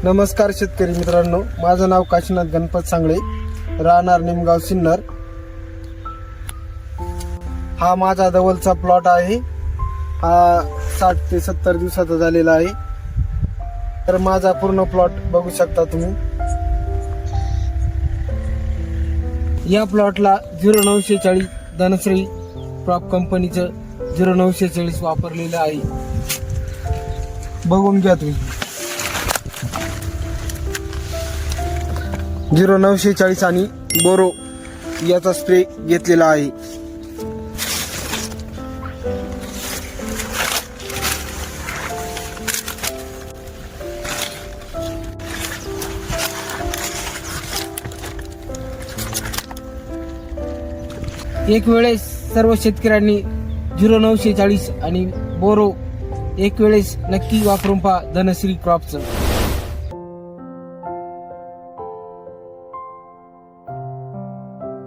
नमस्कार शेतकरी मित्रांनो, माझं नाव काशीनाथ गणपत सांगळे, राहणार निमगाव सिन्नर। हा माझा धवलचा प्लॉट आहे। हा 60 ते 70 दिवसाचा झालेला आहे। तर माझा पूर्ण प्लॉट बघू शकता तुम्ही। या प्लॉटला 0940 धनश्री क्रॉप कंपनीचं 0940 वापरलेलं आहे। बघून घ्या तुम्ही। 0940 आणि बोरो याचा स्प्रे घेतलेला आहे। एक वेळेस सर्व शेतकऱ्यांनी 0940 आणि बोरो एक वेळेस नक्की वापरून पहा धनश्री क्रॉपचं।